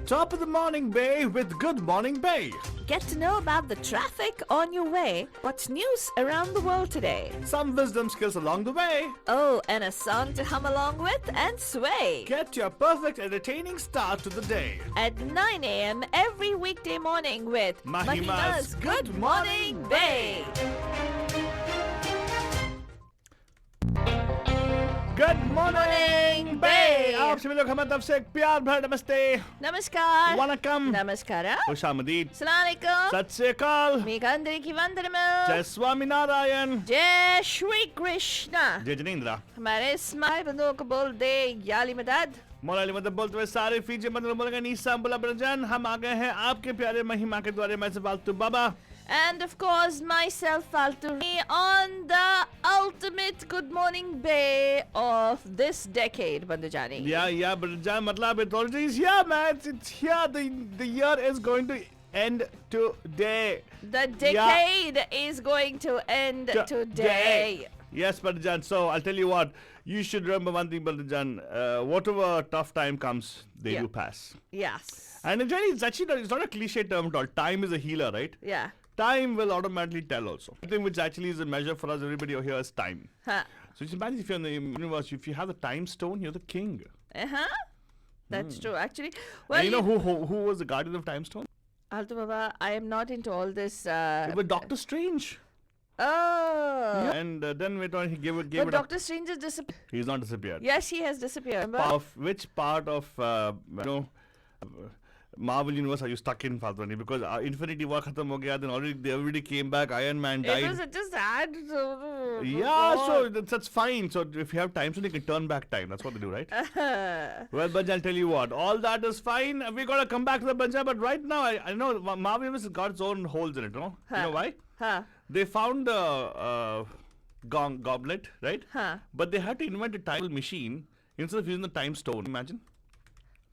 Top of the morning, Bay, with Good Morning Bay. Get to know about the traffic on your way. What's news around the world today? Some wisdom skills along the way. Oh, and a song to hum along with and sway. Get your perfect entertaining start to the day. At 9 a.m. every weekday morning with Mahima's Good Morning Bay. Good morning, Bay. आप सभी लोग हमें तरफ से एक प्यार भरा नमस्ते, Namaskar. वनकम, Namaskara. खुशामदीद, Assalamualaikum. सत श्री अकाल, మీకు అందరికీ వందనము. जय स्वामी नारायण, जय श्री कृष्ण. जय जिनेंद्रा। हमारे स्माइल बंधुओं को बोल दे याली मदद. मोलाली मतलब बोलते हुए सारे फीचे बंदर बोलेंगे नीसा बुला बरजान। हम आ गए हैं आपके प्यारे महिमा के द्वारे। मैं से फालतू बाबा And of course, myself, Falturi, on the ultimate Good Morning Bay of this decade, Bandujani. Yeah, Barajan, matlab it already is here, man. It's here. The year is going to end today. The decade is going to end today. Yes, Barajan. So I'll tell you what. You should remember one thing, Barajan. Whatever tough time comes, they do pass. Yes. And it's actually it's not a cliche term at all. Time is a healer, right? Yeah. Time will automatically tell also. Something which actually is a measure for us, everybody over here, is time. Huh. So just imagine if you're in the universe, if you have the time stone, you're the king. Uh-huh. That's true. Actually, well, And you know who was the guardian of time stone? Alto Baba, I am not into all this. It was Doctor Strange. Oh. Yeah. And then went on, he gave But it Doctor Strange has disappeared. He's not disappeared. Yes, he has disappeared. Remember? Of which part of Marvel universe are you stuck in, Faltani? Because Infinity War khatam ho gaya, then already everybody came back. Iron Man died. It was such a sad. Yeah, so that's fine. So if you have time, so you can turn back time. That's what they do, right? Well, Banja, I'll tell you what. All that is fine. We gotta come back to the Banja, but right now I know Marvel universe has got its own holes in it. No, you know why? Huh. They found the goblet, right? Huh. But they had to invent a time machine instead of using the time stone. Imagine.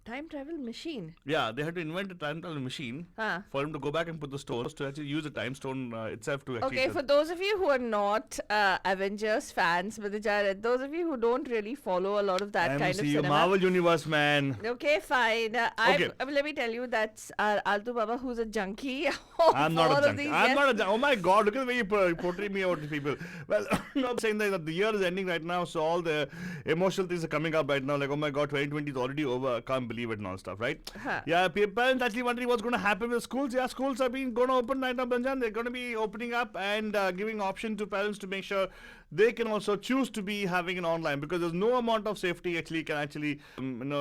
Time travel machine. Yeah, they had to invent a time travel machine for him to go back and put the stones to actually use the time stone itself to actually. Okay, for those of you who are not Avengers fans, those of you who don't really follow a lot of that kind of cinema. Marvel universe, man. Okay, fine. Let me tell you, that's Altu Baba, who's a junkie. I'm not a junkie. I'm not a junkie. Oh my God, look at the way you portray me out to people. Well, I'm saying that the year is ending right now, so all the emotional things are coming up right now. Like, oh my God, 2020 is already over. I can't believe it and all stuff, right? Yeah, parents actually wondering what's going to happen with schools. Yeah, schools are going to open right now, Banjan. They're going to be opening up and giving option to parents to make sure they can also choose to be having an online, because there's no amount of safety can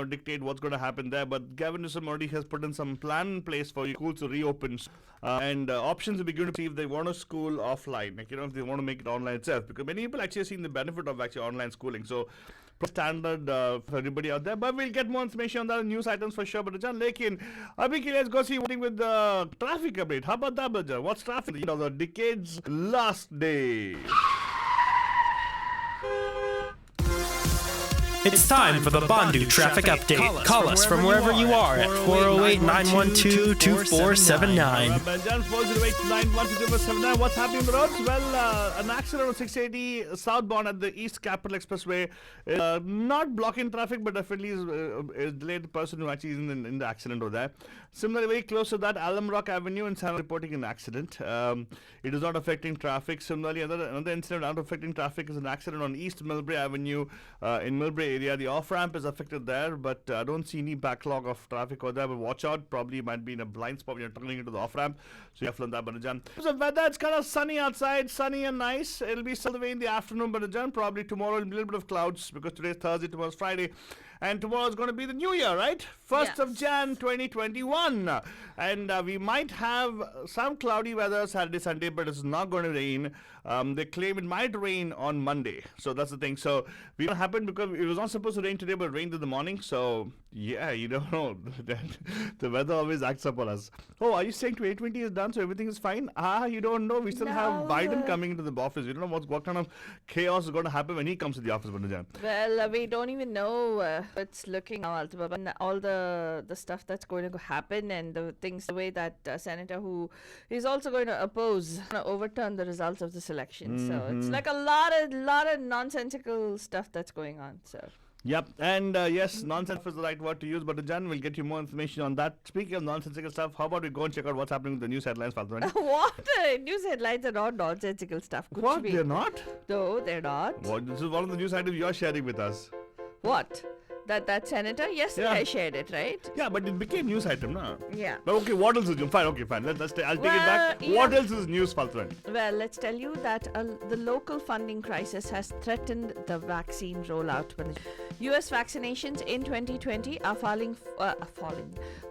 dictate what's going to happen there. But Gavin Newsom already has put in some plan in place for schools to reopen, and options will be going to see if they want to school offline, like, if they want to make it online itself, because many people actually have seen the benefit of actually online schooling. So standard for everybody out there, but we'll get more information on that news items for sure. But Rajan, let's go see what's with the traffic update. How about that, Rajan? What's traffic? The decade's last day. It's time for the Bandu Traffic Update. Call us from wherever you are at 408-912-2479. Banjan, 408-912-2479. What's happening on the roads? Well, an accident on 680 southbound at the East Capital Expressway. Not blocking traffic, but definitely is delayed the person who actually is in the accident over there. Similarly, very close to that, Alum Rock Avenue in San reporting an accident. It is not affecting traffic. Similarly, another incident not affecting traffic is an accident on East Millbrae Avenue in Millbrae area. The off-ramp is affected there, but I don't see any backlog of traffic over there. But watch out, probably might be in a blind spot when you're turning into the off-ramp. So you have to learn that, Banajan. So weather, it's kind of sunny outside, sunny and nice. It'll be still the way in the afternoon, Banajan. Probably tomorrow a little bit of clouds, because today's Thursday, tomorrow's Friday. And tomorrow is going to be the new year, right? 1st of Jan 2021. And we might have some cloudy weather Saturday, Sunday, but it's not going to rain. They claim it might rain on Monday. So that's the thing. So it will happen because it was not supposed to rain today, but it rained in the morning. So yeah, you don't know. The weather always acts up on us. Oh, are you saying 2020 is done, so everything is fine? You don't know. We still have Biden coming into the office. You don't know what kind of chaos is going to happen when he comes to the office, Banajan. Well, we don't even know it's looking now, and all the stuff that's going to happen, and the way that senator who is also going to overturn the results of this election. So it's like a lot of nonsensical stuff that's going on. So Yep, and yes, nonsense is the right word to use, but Jan will get you more information on that. Speaking of nonsensical stuff, how about we go and check out what's happening with the news headlines, Faltani? What? News headlines are not nonsensical stuff. Kuch What? bhi. They're not? No, they're not. What? This is one of the news items you're sharing with us. What? That senator? Yesterday Yeah. I shared it, right? Yeah, but it became news item, no? Yeah. But okay, what else is news? Fine, okay, fine. I'll take it back. Well, What yeah. else is news, Faltani? Well, let's tell you that the local funding crisis has threatened the vaccine rollout. U.S. vaccinations in 2020 are falling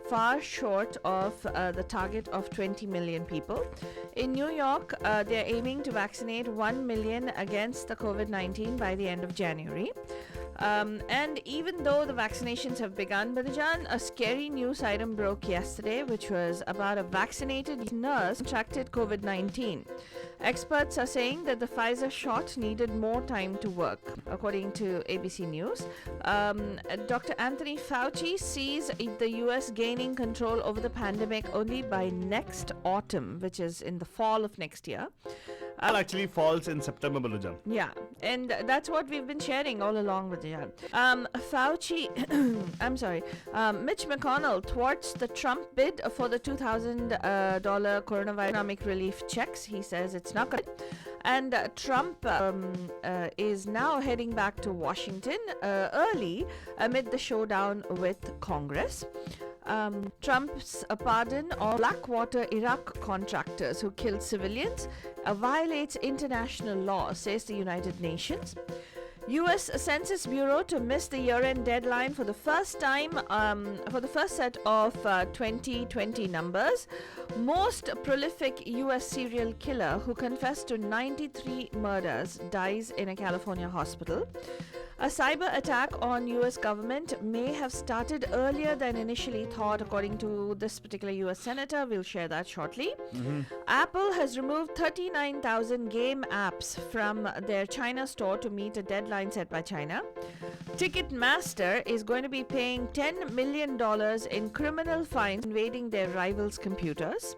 far short of the target of 20 million people. In New York, they're aiming to vaccinate 1 million against the COVID-19 by the end of January. And even though the vaccinations have begun, Badajan, a scary news item broke yesterday, which was about a vaccinated nurse contracted COVID-19. Experts are saying that the Pfizer shot needed more time to work, according to ABC News. Dr. Anthony Fauci sees the U.S. gaining control over the pandemic only by next autumn, which is in the fall of next year. That actually falls in September, Balujan. Yeah, and that's what we've been sharing all along with Jihan. Fauci, Mitch McConnell thwarts the Trump bid for the $2,000 coronavirus economic relief checks. He says it's not good. And Trump is now heading back to Washington early amid the showdown with Congress. Trump's pardon of Blackwater Iraq contractors who killed civilians violates international law, says the United Nations. U.S. Census Bureau to miss the year-end deadline for the first time for the first set of 2020 numbers. Most prolific U.S. serial killer who confessed to 93 murders dies in a California hospital. A cyber attack on U.S. government may have started earlier than initially thought, according to this particular U.S. senator. We'll share that shortly. Apple has removed 39,000 game apps from their China store to meet a deadline set by China. Ticketmaster is going to be paying $10 million in criminal fines invading their rivals' computers.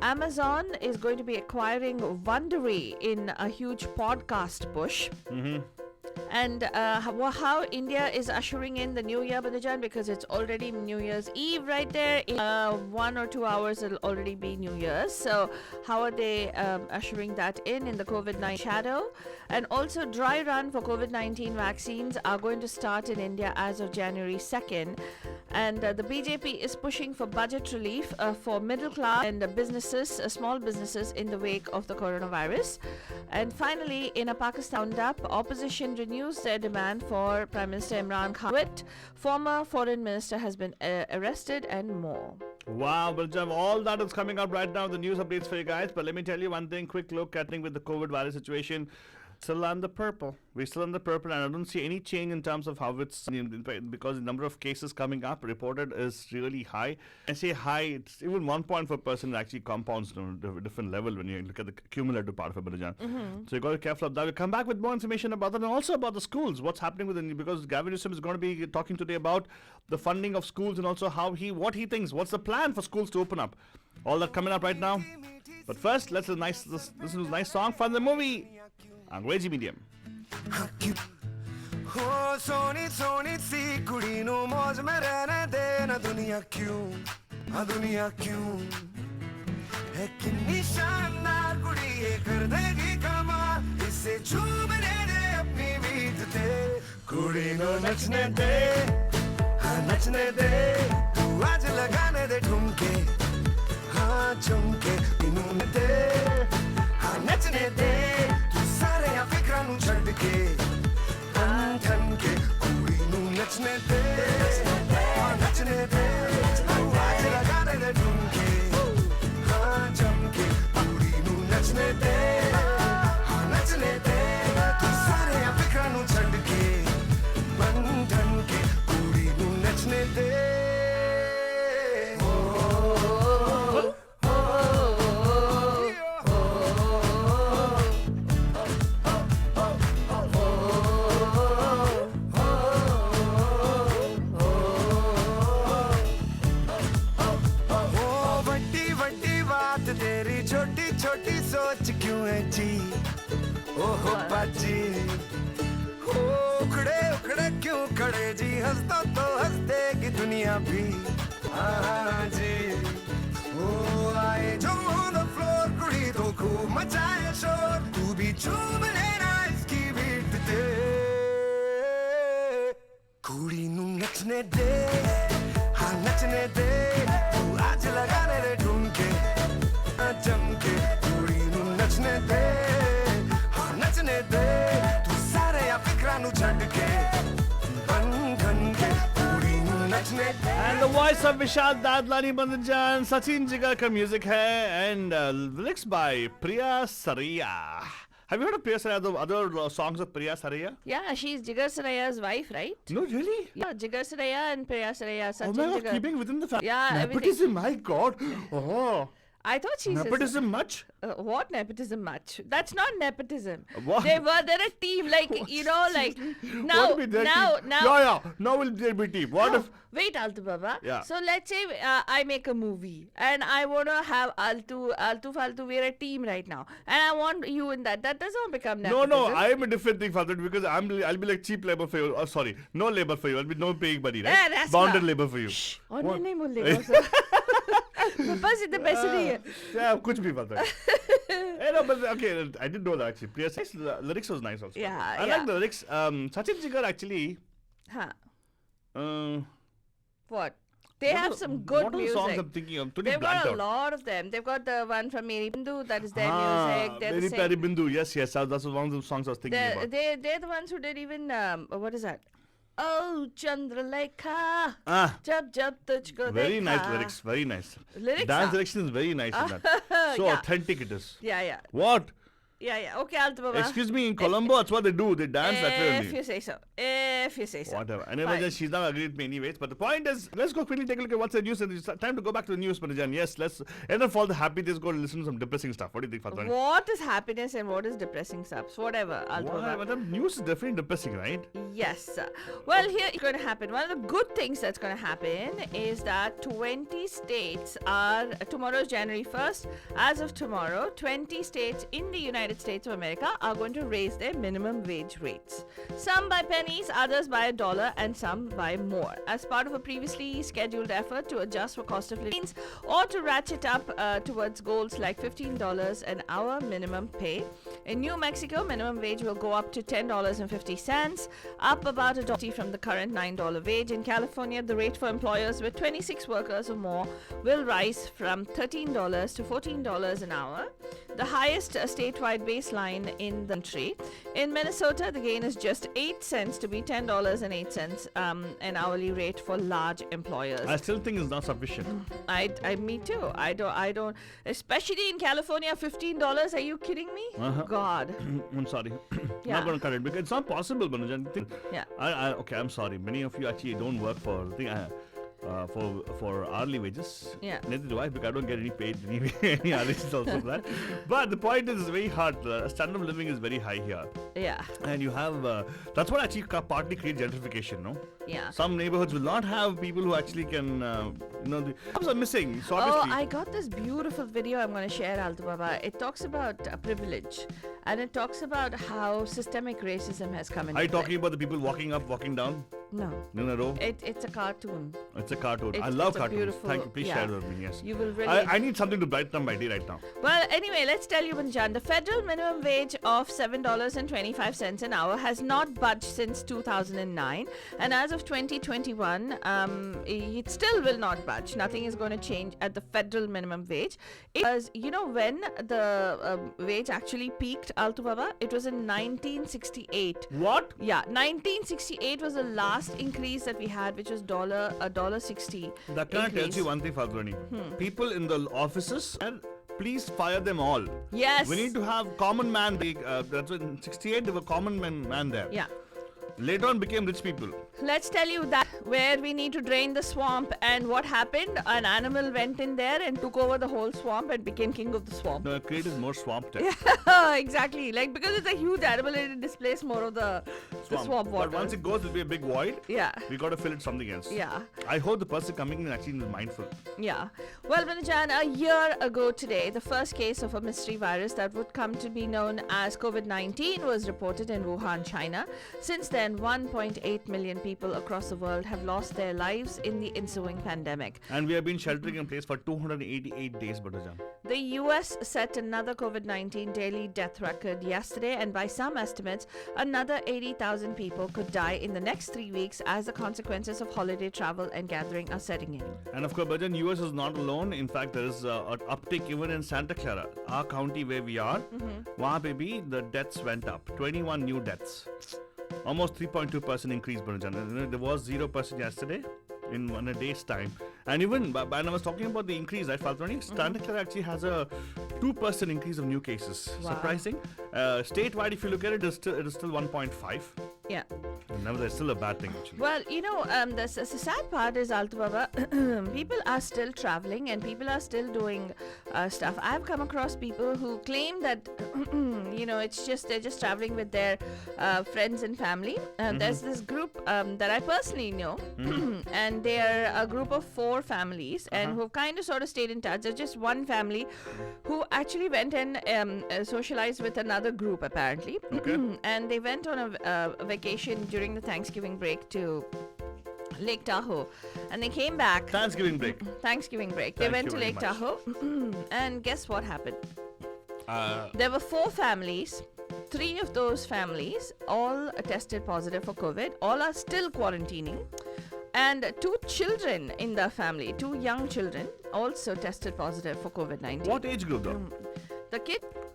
Amazon is going to be acquiring Wondery in a huge podcast push. And how India is ushering in the new year, Badajan, because it's already New Year's Eve right there. In 1 or 2 hours, it'll already be New Year's. So how are they ushering that in the COVID-19 shadow? And also, dry run for COVID-19 vaccines are going to start in India as of January 2nd. And the BJP is pushing for budget relief for middle class and businesses, small businesses in the wake of the coronavirus. And finally, in a Pakistan roundup, opposition renews their demand for Prime Minister Imran Khan. Former foreign minister has been arrested and more. Wow, Baljam, all that is coming up right now, the news updates for you guys. But let me tell you one thing, quick look at with the COVID virus situation. Still on the purple. We're still on the purple, and I don't see any change in terms of how it's, because the number of cases coming up reported is really high. I say high, it's even 1 point per person actually compounds to a different level when you look at the cumulative part of it, Balajan. So you got to be careful of that. We'll come back with more information about that and also about the schools. What's happening with because Gavin Newsom is going to be talking today about the funding of schools and also what he thinks. What's the plan for schools to open up? All that coming up right now. But first, let's listen to a nice song from the movie अंग्रेजी medium हो सोनी सोनी सी कुड़ी no मौज में रहने देना दुनिया क्यों है कितनी शानदार कुड़ी ये कर देगी कमाल इसे चूमने दे अपनी बीत दे कुड़ी नो नचने दे हाँ नचने दे तू आज लगाने दे ठुमके हाँ झुमके इन्होंने दे हाँ नचने दे सारे या फिक्रा नू छड़ के ठन के कुड़ी नू नचने दे नचने दे आज लगाने दे ठुमके हाँ जमके कुड़ी नू नचने दे हाँ नचने दे तू सारे या फिक्रा नू छड़ के ठन के कुड़ी नू नचने दे क्यों खड़े जी, हंस दो तो हंस देगी दुनिया भी। हाँ जी, ओ आए जो on the floor, कुड़ी तो खूब मचाए शोर, तू भी झूम लेना इसकी बीट ते। कुड़ी नू नचने दे, हाँ नचने दे, तू आज लगाने दे ठुमके, जम के। कुड़ी नू नचने दे, हाँ नचने दे, तू सारे या फिक्रा नू छड़ के, बन ठन के। कुड़ी नू नचने दे। And the voice of Vishal Dadlani Bandajan, Sachin Jigar ka music hai, and lyrics by Priya Saraiya. Have you heard of Priya Saraiya, the other songs of Priya Saraiya? Yeah, she's Jigar Saraiya's wife, right? No, really? Yeah, Jigar Saraiya and Priya Saraiya. Oh Sachin my God, Jigar. keeping within the family. Yeah, everything. Nepotism, my God. Oh. I thought she's Nepotism much? what nepotism much? That's not nepotism. What? They're a team, like you know, like now. What will be their team? Yeah, now will there be team? What if? Wait, Altu Baba. Yeah. So let's say I make a movie and I wanna have Altu Faltu. We're a team right now, and I want you in that. That doesn't become nepotism. No, I am a different thing for that because I'll be like cheap labor for you. Oh, sorry, no labor for you. I'll be no paying money, right? Yeah, that's Bounded not. labor for you. Shh. Oh, What? नहीं बोलेगा sir. बस इतने पैसे नहीं है. Yeah, कुछ भी पता है. Hey, no, but okay, I didn't know that actually. Priya Saraiya's lyrics was nice also. Yeah, I yeah. like the lyrics. Sachin Jigar actually. Huh. What What? They have some good what are the music. songs I'm thinking of? Totally They've blanked got a out. lot of them. They've got the one from Meri Bindu, that is their music. They're Very the same. Peri Bindu. Yes, that's one of the songs I was thinking about. They're the ones who did even what is that? Oh, Chandralekha. Jab jab tujhko Very dekha. nice lyrics. Very nice. Lyrics Dance are- direction is very nice in that. So Yeah. authentic it is. Yeah. What? Yeah. Okay, Altu Baba. Excuse me, in Colombo, that's what they do. They dance that way If only. you say so. If you say so. Whatever. Anyway, Fine. then she's not agreed with me anyways. But the point is, let's go quickly take a look at what's the news. And it's time to go back to the news, Panajan. Yes, let's end of all the happy days, go listen to some depressing stuff. What do you think, Fatwan? What is happiness and what is depressing stuff? Whatever, Altu Baba. But the news is definitely depressing, right? Yes. Well, here it's going to happen. One of the good things that's going to happen is that 20 states are, tomorrow is January 1st. As of tomorrow, 20 states in the United States of America are going to raise their minimum wage rates. Some by pennies, others by $1, and some by more. As part of a previously scheduled effort to adjust for cost of living or to ratchet up towards goals like $15 an hour minimum pay. In New Mexico, minimum wage will go up to $10.50, up about $1 from the current $9 wage. In California, the rate for employers with 26 workers or more will rise from $13 to $14 an hour, the highest statewide baseline in the country. In Minnesota, the gain is just 8 cents to be $10.08 an hourly rate for large employers. I still think it's not sufficient. Me too. I don't. Especially in California, $15. Are you kidding me? God. I'm sorry. Yeah. Not going to cut it because it's not possible, Panajan. Yeah. Okay, I'm sorry. Many of you actually don't work for hourly wages. Yeah. Neither do I because I don't get any paid anyway. Any wages also for that. But the point is, it's very hard. The standard of living is very high here. Yeah. And you have, that's what actually partly creates gentrification, no? Yeah. Some neighborhoods will not have people who actually can, the jobs are missing. So Oh, obviously, I got this beautiful video I'm going to share, Altu Baba. It talks about privilege, and it talks about how systemic racism has come into are you play. talking about the people walking up, walking down No. in a row? It's a cartoon. It's a cartoon. I It's love a cartoons. beautiful- Thank you. Please yeah. share it with me. Yes. You will really... I need something to brighten up my day right now. Well, anyway, let's tell you, Banjan, the federal minimum wage of $7.25 an hour has not budged since 2009, and as of 2021, it still will not budge. Nothing is going to change at the federal minimum wage. Because, you know, when the wage actually peaked, Altu Baba, it was in 1968. What? Yeah, 1968 was the last increase that we had, which was $1.60. That kind of tells increase. you one thing, Falguni. People in the offices, please fire them all. Yes. We need to have common man. That's what in 68 there were common man there. Yeah. Later on became rich people. Let's tell you that where we need to drain the swamp, and what happened? An animal went in there and took over the whole swamp and became king of the swamp. No, it created more swamp there. Exactly. Like, because it's a huge animal, it displaced more of the swamp water. But once it goes, it'll be a big void. Yeah. We got to fill it something else. Yeah. I hope the person coming in actually is mindful. Yeah. Well, Manajan, a year ago today, the first case of a mystery virus that would come to be known as COVID-19 was reported in Wuhan, China. Since then, 1.8 million people across the world have lost their lives in the ensuing pandemic. And we have been sheltering in place for 288 days, Badajan. The U.S. set another COVID-19 daily death record yesterday, and by some estimates, another 80,000 people could die in the next 3 weeks as the consequences of holiday travel and gathering are setting in. And of course, Badajan, US is not alone. In fact, there is an uptick even in Santa Clara, our county where we are. Wahan pe bhi the deaths went up. 21 new deaths. Almost 3.2% increase, Badajan. There was 0% yesterday in a day's time. And even, and I was talking about the increase, right, Faltoni? Santa Clara actually has a 2% increase of new cases. Wow. Surprising. Statewide, if you look at it, it is still 1.5. Yeah. Nevertheless, still a bad thing, actually. Well, the sad part is, Altu Baba, people are still traveling and people are still doing stuff. I've come across people who claim that, they're just traveling with their friends and family. There's this group that I personally know, and they are a group of 4 families and who've kind of sort of stayed in touch. There's just one family who actually went and socialized with another group, apparently. Okay. And they went on a vacation during the Thanksgiving break to Lake Tahoe, and they came back. Thanksgiving break. They went to Lake Tahoe, and guess what happened? There were 4 families. 3 of those families all tested positive for COVID. All are still quarantining. And 2 children in the family, 2 young children, also tested positive for COVID-19. What age group though?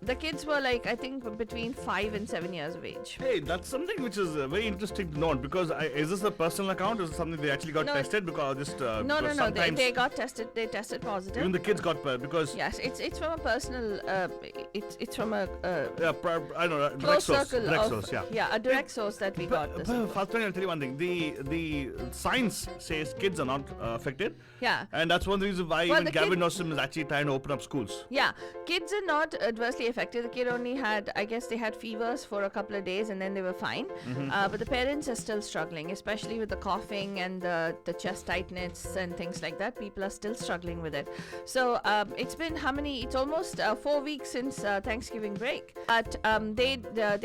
The kids were like, I think, between 5 and 7 years of age. Hey, that's something which is very interesting to note, because is this a personal account or is it something they actually got tested? Because just No. They got tested. They tested positive. Even the kids got because Yes, it's from a personal. It's from a I don't know, close circle direct of source, yeah. Yeah, a direct source that we got this. Faltoni, I'll tell you one thing. The science says kids are not affected. Yeah. And that's one of the reasons why Well, even Gavin Newsom is actually trying to open up schools. Yeah, kids are not adversely affected. The kid only had, I guess, they had fevers for a couple of days and then they were fine. But the parents are still struggling, especially with the coughing and the chest tightness and things like that. People are still struggling with it. So it's been it's almost 4 weeks since Thanksgiving break. But they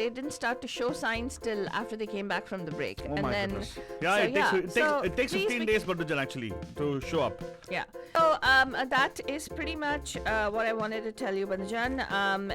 didn't start to show signs till after they came back from the break. Oh and my then, goodness. Yeah, so it takes 15 days, Badajan, actually, to show up. Yeah. So that is pretty much what I wanted to tell you, Banajan.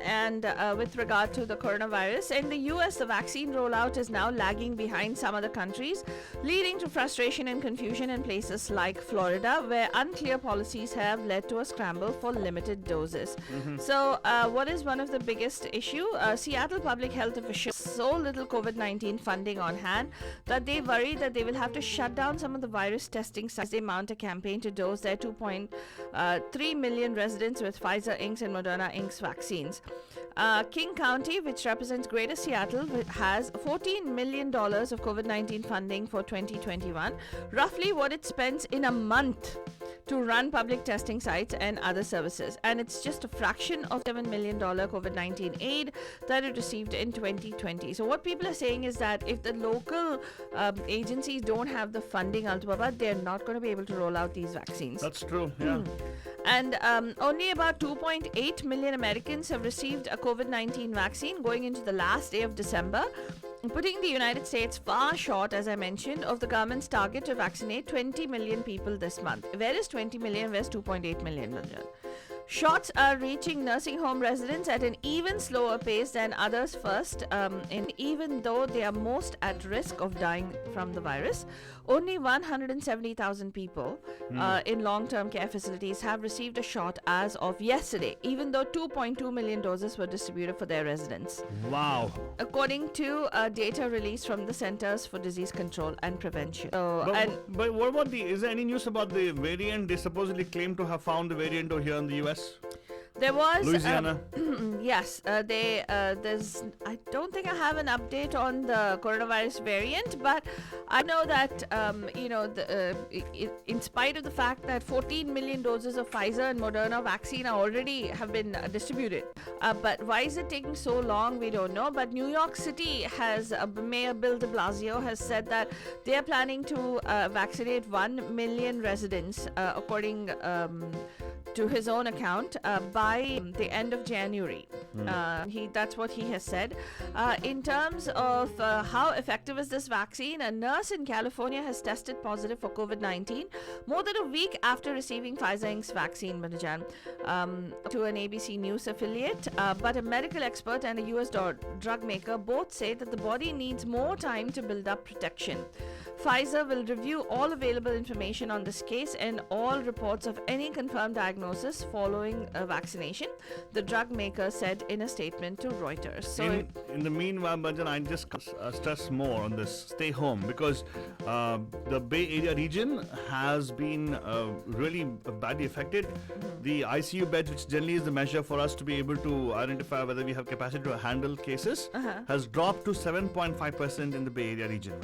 And with regard to the coronavirus, in the U.S., the vaccine rollout is now lagging behind some other countries, leading to frustration and confusion in places like Florida, where unclear policies have led to a scramble for limited doses. So what is one of the biggest issue? Seattle public health officials so little COVID-19 funding on hand that they worry that they will have to shut down some of the virus testing sites. They mount a campaign to dose their 2.3 million residents with Pfizer Inc. and Moderna Inc.'s vaccines. King County, which represents Greater Seattle, has $14 million of COVID-19 funding for 2021, roughly what it spends in a month to run public testing sites and other services. And it's just a fraction of $7 million COVID-19 aid that it received in 2020. So what people are saying is that if the local agencies don't have the funding, Altubaba, they're not going to be able to roll out these vaccines. That's true, yeah. And only about 2.8 million Americans have received a COVID-19 vaccine going into the last day of December, putting the United States far short, as I mentioned, of the government's target to vaccinate 20 million people this month. Where is 20 million? Where's 2.8 million? Shots are reaching nursing home residents at an even slower pace than others first, and even though they are most at risk of dying from the virus, only 170,000 people in long-term care facilities have received a shot as of yesterday, even though 2.2 million doses were distributed for their residents. Wow. According to data released from the Centers for Disease Control and Prevention. But what about is there any news about the variant? They supposedly claim to have found the variant over here in the US. There was Louisiana. yes, there's. I don't think I have an update on the coronavirus variant, but I know that in spite of the fact that 14 million doses of Pfizer and Moderna vaccine already have been distributed, but why is it taking so long? We don't know. But New York City has Mayor Bill de Blasio has said that they are planning to vaccinate 1 million residents, according to his own account, by the end of January. That's what he has said. In terms of how effective is this vaccine, a nurse in California has tested positive for COVID-19 more than a week after receiving Pfizer Inc.'s vaccine, Manajan, to an ABC News affiliate. But a medical expert and a U.S. drug maker both say that the body needs more time to build up protection. Pfizer will review all available information on this case and all reports of any confirmed diagnosis following a vaccination, the drug maker said in a statement to Reuters. So in the meanwhile, Banjan, I just stress more on this. Stay home, because the Bay Area region has been really badly affected. The ICU beds, which generally is the measure for us to be able to identify whether we have capacity to handle cases, has dropped to 7.5% in the Bay Area region.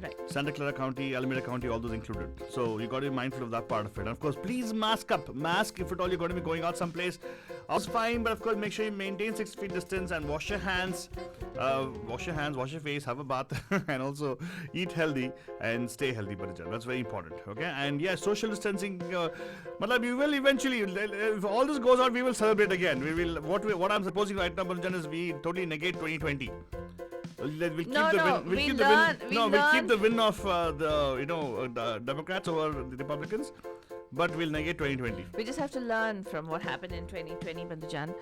Right. Santa Clara County, Alameda County, all those included. So you got to be mindful of that part of it. And of course, please mask up. Mask if at all you're going to be going out someplace. That's fine, but of course, make sure you maintain 6 feet distance and wash your hands. Wash your face, have a bath, and also eat healthy and stay healthy. That's very important. Okay, and yeah, social distancing. We will eventually, if all this goes out, we will celebrate again. We will. What I'm supposing right now, Banjan, is we totally negate 2020. We'll keep the win of the Democrats over the Republicans, but we'll negate 2020. We just have to learn from what happened in 2020, Bandhujan.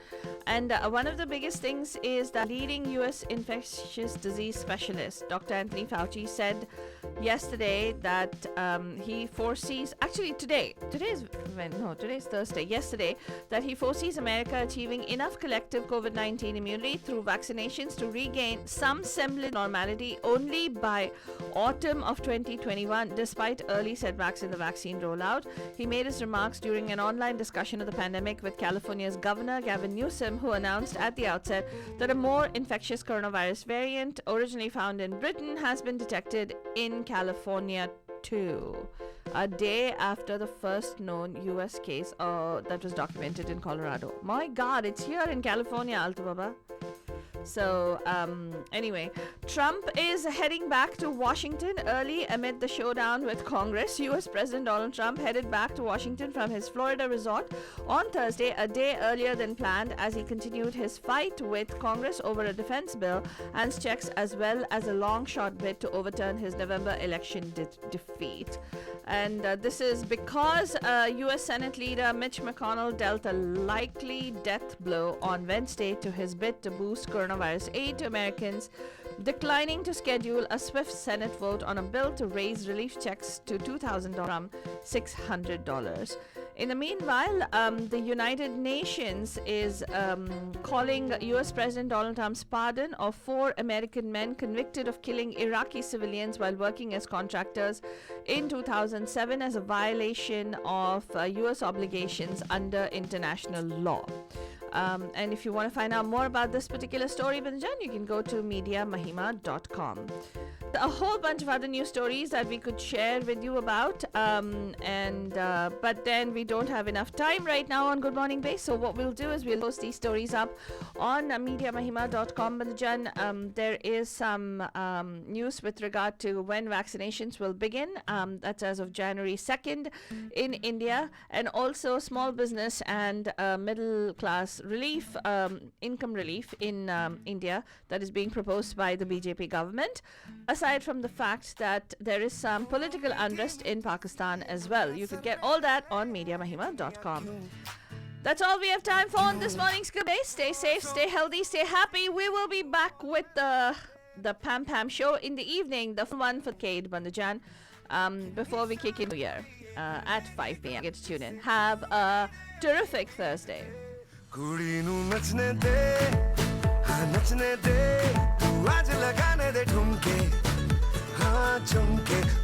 And one of the biggest things is that leading U.S. infectious disease specialist, Dr. Anthony Fauci, said yesterday that he foresees, actually today's Thursday, yesterday, that he foresees America achieving enough collective COVID-19 immunity through vaccinations to regain some semblance of normality only by autumn of 2021, despite early setbacks in the vaccine rollout. He made his remarks during an online discussion of the pandemic with California's Governor Gavin Newsom, who announced at the outset that a more infectious coronavirus variant, originally found in Britain, has been detected in California too, a day after the first known U.S. case that was documented in Colorado. My God, it's here in California, Alto Baba. So, anyway, Trump is heading back to Washington early amid the showdown with Congress. U.S. President Donald Trump headed back to Washington from his Florida resort on Thursday, a day earlier than planned, as he continued his fight with Congress over a defense bill and checks, as well as a long-shot bid to overturn his November election defeat. And this is because U.S. Senate leader Mitch McConnell dealt a likely death blow on Wednesday to his bid to boost coronavirus aid to Americans, declining to schedule a swift Senate vote on a bill to raise relief checks to $2,000 from $600. In the meanwhile, the United Nations is calling U.S. President Donald Trump's pardon of 4 American men convicted of killing Iraqi civilians while working as contractors in 2007 as a violation of U.S. obligations under international law. And if you want to find out more about this particular story, Banjan, you can go to mediamahima.com. A whole bunch of other news stories that we could share with you about, but then we don't have enough time right now on Good Morning Base. So what we'll do is we'll post these stories up on mediamahima.com. Banjan, there is some news with regard to when vaccinations will begin. That's as of January 2nd in India, and also small business and middle class relief, income relief in India that is being proposed by the BJP government, aside from the fact that there is some political unrest in Pakistan as well. You could get all that on mediamahima.com. That's all we have time for on this morning's Good Day. Stay safe, stay healthy, stay happy. We will be back with the Pam Pam show in the evening, the one for Cade Bandajan, before we kick in New Year at 5 p.m. Get to tune in. Have a terrific Thursday. कुड़ी नू नचने दे हाँ नचने दे तू आज लगाने दे ठुमके हाँ झुमके